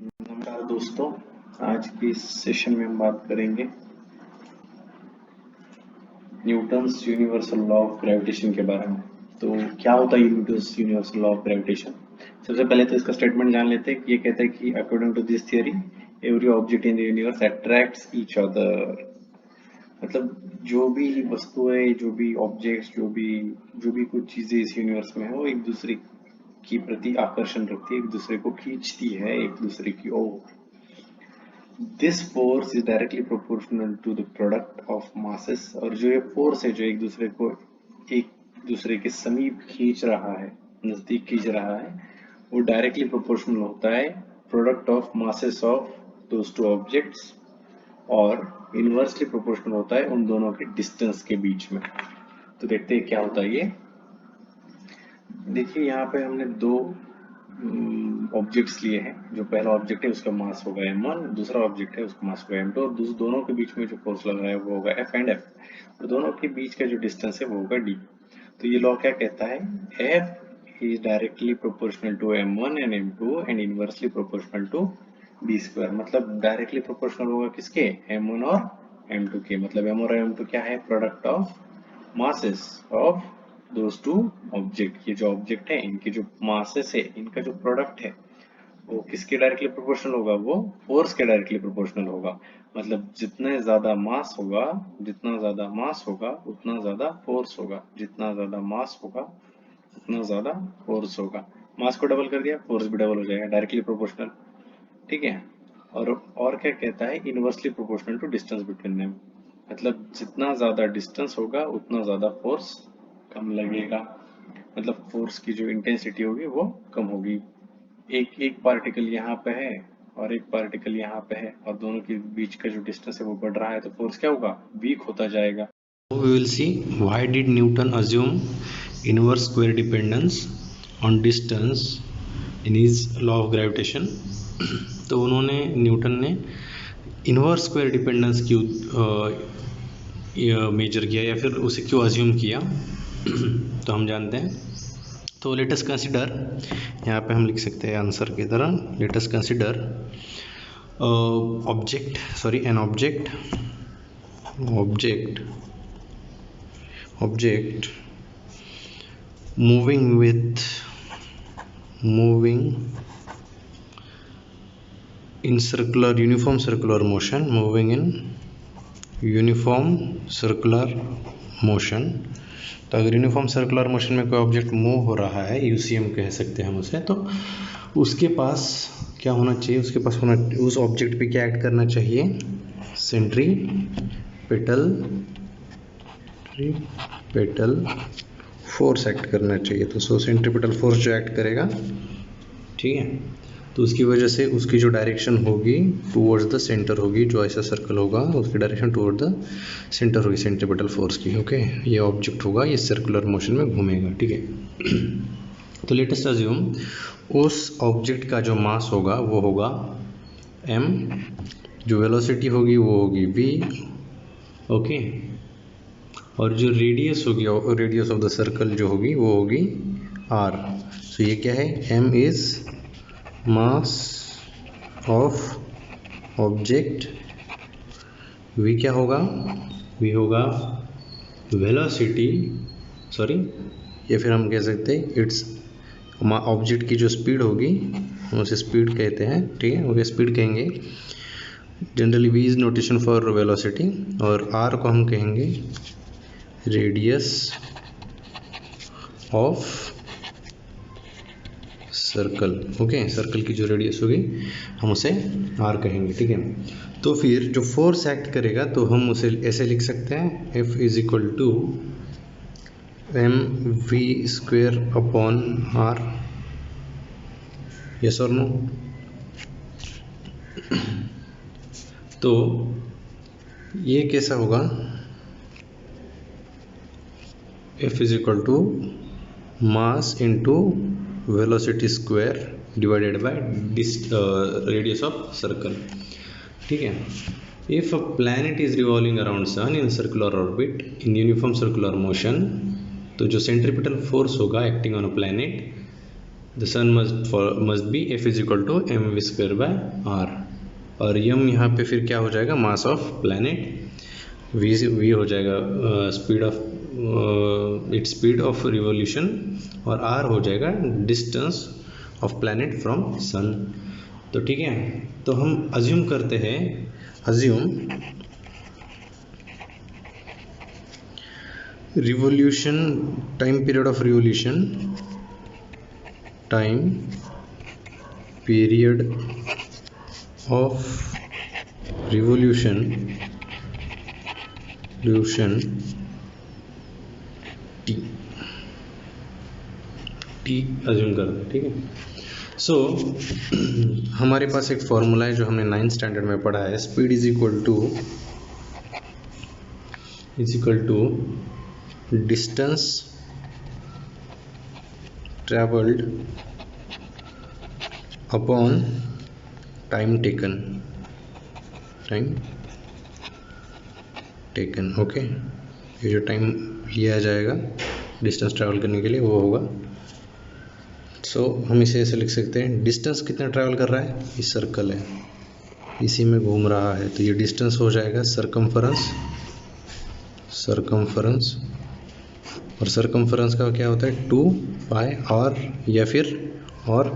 नमस्कार दोस्तों, आज की इस सेशन में हम बात करेंगे Newton's universal law of gravitation के बारे में। तो क्या होता है Newton's universal law of gravitation? सबसे पहले तो इसका स्टेटमेंट जान लेते हैं कि ये कहता है कि according to this theory every object in the universe attracts each other. मतलब जो भी वस्तुएं, जो भी ऑब्जेक्ट्स, जो भी कुछ चीजें इस यूनिवर्स में है वो एक दूसरे की प्रति आकर्षण रखती है, एक दूसरे को खींचती है एक दूसरे की ओर। This force is directly proportional to the product of masses. और जो ये फोर्स है जो एक दूसरे को एक दूसरे के समीप खींच रहा है, नजदीक खींच रहा है, वो डायरेक्टली प्रोपोर्शनल होता है product of masses of those two objects, और इनवर्सली प्रोपोर्शनल होता है उन दोनों के डिस्टेंस के बीच में। तो देखते हैं क्या होता है ये। देखिए यहाँ पे हमने दो ऑब्जेक्ट्स लिए हैं। जो पहला ऑब्जेक्ट है उसका मास होगा m1, दूसरा ऑब्जेक्ट है उसका मास होगा m2, और दोनों के बीच में जो फोर्स लग रहा है वो होगा F एंड F, और दोनों के बीच का जो डिस्टेंस है वो होगा d। तो ये लॉ क्या कहता है? F is directly proportional to m1 and m2 and inversely proportional to d square। मतलब डायरेक्टली प्रोपोर्शनल होगा किसके? m1 और m2 के। मतलब m और m2 क्या है? Product of masses of those two object. ये जो ऑब्जेक्ट है इनके जो मासेस है, इनका जो प्रोडक्ट है वो किसके डायरेक्टली प्रोपोर्शनल होगा? वो फोर्स के डायरेक्टली प्रोपोर्शनल होगा। मतलब जितना ज्यादा मास होगा, जितना ज्यादा मास होगा उतना ज्यादा फोर्स होगा, जितना ज्यादा मास होगा उतना ज्यादा फोर्स होगा। मास को डबल कर दिया, फोर्स भी डबल हो जाएगा, डायरेक्टली प्रोपोर्शनल। ठीक है। और क्या कहता है? Inversely proportional to distance between them. मतलब जितना ज्यादा डिस्टेंस होगा उतना ज्यादा फोर्स कम लगेगा। मतलब फोर्स की जो इंटेंसिटी होगी वो कम होगी। एक एक पार्टिकल यहाँ पे है और एक पार्टिकल यहाँ पे है, और दोनों के बीच का जो डिस्टेंस है वो बढ़ रहा है, तो फोर्स क्या होगा? वीक होता जाएगा। We will see why did Newton assume inverse square dependence on distance in his law of gravitation। तो उन्होंने न्यूटन ने इनवर्स स्क्वायर डिपेंडेंस क्यों मेजर किया या फिर उसे क्यों अज्यूम किया तो हम जानते हैं। तो लेट अस कंसिडर, यहाँ पे हम लिख सकते हैं आंसर की तरह, let us consider N object moving in uniform circular motion। तो अगर यूनिफॉर्म सर्कुलर मोशन में कोई ऑब्जेक्ट मूव हो रहा है, यूसीएम कह सकते हैं हम उसे, तो उसके पास क्या होना चाहिए? उसके पास उस ऑब्जेक्ट पे क्या एक्ट करना चाहिए? सेंट्रीपेटल फोर्स एक्ट करना चाहिए। तो सेंट्रीपेटल फोर्स जो एक्ट करेगा, ठीक है, तो उसकी वजह से उसकी जो डायरेक्शन होगी टुवर्ड्स द सेंटर होगी। जो ऐसा सर्कल होगा उसकी डायरेक्शन टुवर्ड द सेंटर होगी सेंट्रीपेटल फोर्स की। ओके, ये ऑब्जेक्ट होगा, ये सर्कुलर मोशन में घूमेगा। ठीक है। तो लेट अस अज्यूम उस ऑब्जेक्ट का जो मास होगा वो होगा m, जो वेलोसिटी होगी वो होगी v। ओके, और जो रेडियस होगी, रेडियस ऑफ द सर्कल जो होगी वो होगी r। सो ये क्या है? m is mass of object, v क्या होगा? v होगा वेलोसिटी, या फिर हम कह सकते हैं इट्स ऑब्जेक्ट की जो स्पीड होगी हम उसे स्पीड कहते हैं। ठीक है, ओके, स्पीड कहेंगे। Generally v is notation for velocity, और r को हम कहेंगे radius of circle. Okay, circle की जो रेडियस होगी हम उसे r कहेंगे। ठीक है, तो फिर जो फोर्स एक्ट करेगा तो हम उसे ऐसे लिख सकते हैं, F is equal to mv square upon r। Yes और नो? तो ये कैसा होगा? F is equal to mass into velocity square divided by radius of circle. ठीक है। If a planet is revolving around sun in circular orbit in uniform circular motion, तो जो centripetal force होगा acting on a planet the sun must be F is equal to M V square by R, और यम यहाँ पे फिर क्या हो जाएगा, मास ऑफ प्लैनेट, वी हो जाएगा speed of its speed of revolution, और आर हो जाएगा distance of planet from sun. तो ठीक है, तो हम अज्यूम करते हैं, assume revolution, time period of revolution, time period of revolution T assume करते हैं। ठीक है, सो हमारे पास एक फॉर्मूला है जो हमने 9th स्टैंडर्ड में पढ़ा है, speed is equal to distance travelled upon time taken, okay. ये जो टाइम लिया जाएगा डिस्टेंस ट्रैवल करने के लिए वो होगा, सो हम इसे ऐसे लिख सकते हैं, डिस्टेंस कितना ट्रैवल कर रहा है, ये सर्कल है, इसी में घूम रहा है, तो ये डिस्टेंस हो जाएगा सरकमफरेंस, और सरकमफरेंस का क्या होता है 2 पाई आर, या फिर और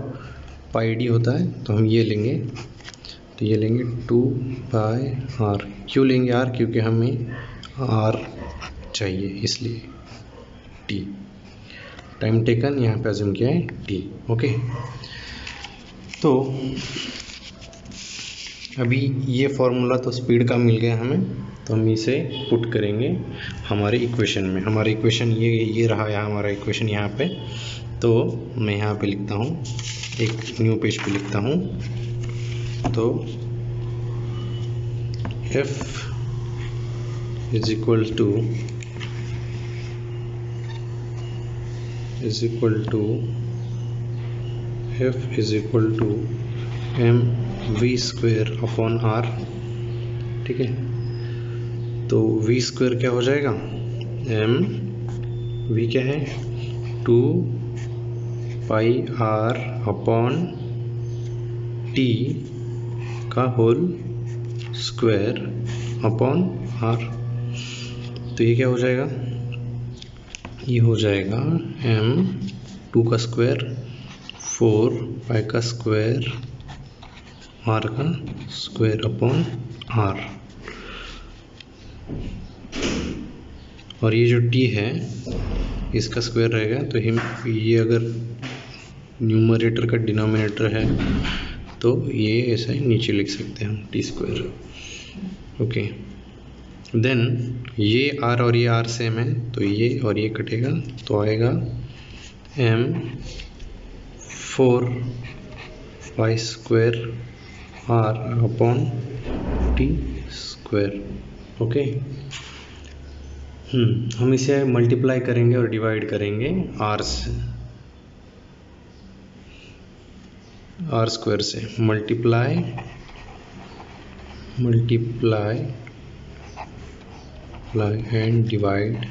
पाई डी होता है, तो हम ये लेंगे, तो ये लेंगे 2 पाई आर। क्यों लेंगे आर, क्योंकि हमें आर चाहिए, इसलिए टी, टाइम टेकन यहाँ पे अज्यूम किया है टी, ओके। तो अभी ये फॉर्मूला तो स्पीड का मिल गया हमें, तो हम इसे पुट करेंगे हमारे इक्वेशन में। हमारा इक्वेशन ये रहा है हमारा इक्वेशन यहाँ पे, तो मैं यहाँ पे लिखता हूँ, एक न्यू पेज पे लिखता हूँ, तो F is equal to F is equal to M V square upon R. ठीक है, तो वी स्क्वेयर क्या हो जाएगा, एम वी क्या है 2 पाई आर अपॉन टी का होल स्क्वायर अपॉन आर। तो ये क्या हो जाएगा, ये हो जाएगा एम 2 का स्क्वायर 4 पाई का स्क्वायर आर का स्क्वायर अपॉन आर, और ये जो टी है इसका स्क्वायर रहेगा, तो हम ये अगर न्यूमरेटर का डिनोमिनेटर है तो ये ऐसा नीचे लिख सकते हैं हम टी स्क्वायर, ओके। देन ये आर और ये आर सेम है, तो ये और ये कटेगा, तो आएगा M 4 pi square R upon T square, okay. हम इसे मल्टीप्लाई करेंगे और डिवाइड करेंगे आर से, आर स्क्वायर से, multiply and divide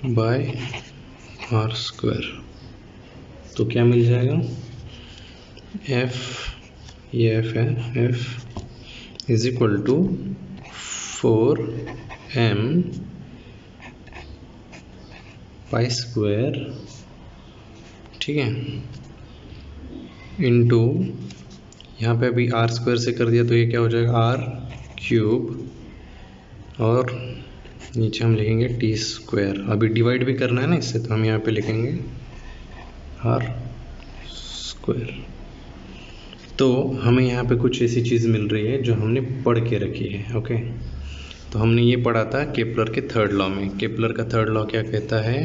by R square. तो क्या मिल जाएगा, एफ, ये एफ है, F is equal to 4m pi square, ठीक है, इंटू यहाँ पे अभी आर स्क्वायर से कर दिया, तो ये क्या हो जाएगा आर क्यूब, और नीचे हम लिखेंगे टी स्क्वायर। अभी डिवाइड भी करना है ना इससे, तो हम यहाँ पे लिखेंगे आर स्क्वायर। तो हमें यहाँ पे कुछ ऐसी चीज़ मिल रही है जो हमने पढ़ के रखी है, ओके। तो हमने ये पढ़ा था केपलर के थर्ड लॉ में। केपलर का थर्ड लॉ क्या कहता है,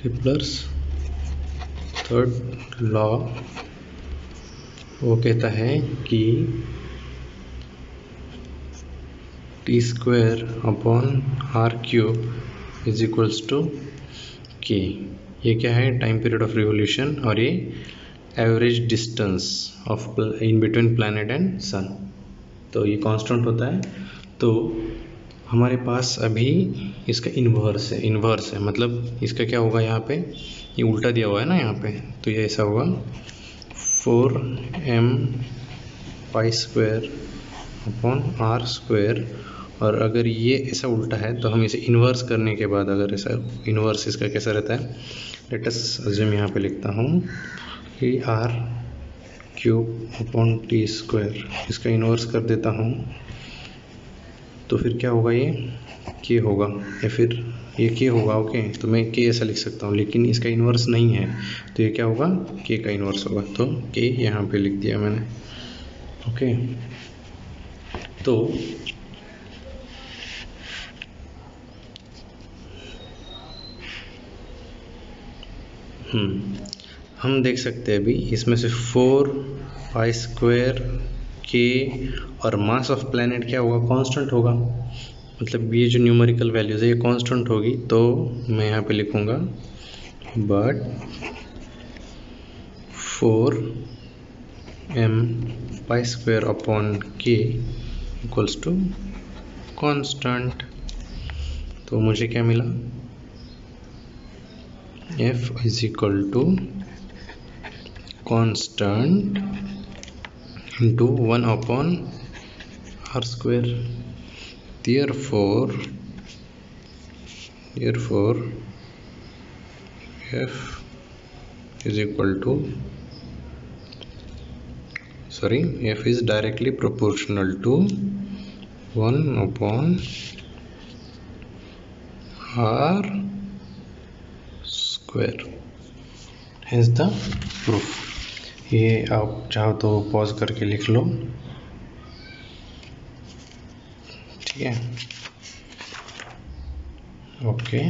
केपलर्स थर्ड लॉ वो कहता है कि T square upon R cube is equals to K. ये क्या है, टाइम पीरियड ऑफ रिवोल्यूशन, और ये average distance of in between planet and sun. तो ये कांस्टेंट होता है। तो हमारे पास अभी इसका इन्वर्स है मतलब इसका क्या होगा, यहाँ पे ये उल्टा दिया हुआ है ना यहाँ पे, तो ये ऐसा होगा 4m pi square upon R square. और अगर ये ऐसा उल्टा है तो हम इसे इन्वर्स करने के बाद, अगर ऐसा इन्वर्स इसका कैसा रहता है, लेट अस अज्यूम यहाँ पे लिखता हूँ कि R cube upon T square, इसका इन्वर्स कर देता हूँ तो फिर क्या होगा, ये के होगा या फिर ये के होगा। ओके, तो मैं के ऐसा लिख सकता हूँ, लेकिन इसका इन्वर्स नहीं है तो ये क्या होगा, के का इन्वर्स होगा, तो के यहाँ पे लिख दिया मैंने। ओके, तो हम देख सकते हैं अभी इसमें से 4 पाई स्क्वायर के और मास ऑफ प्लैनेट क्या होगा, कांस्टेंट होगा, मतलब ये जो न्यूमेरिकल वैल्यूज है ये कांस्टेंट होगी। तो मैं यहाँ पे लिखूँगा but 4m pi square upon K equals to constant. तो मुझे क्या मिला, f is equal to constant into 1 upon R square. therefore f is equal to f is directly proportional to 1 upon r square, hence the proof। ये आप चाहो तो pause करके लिख लो, ठीक है। ओके।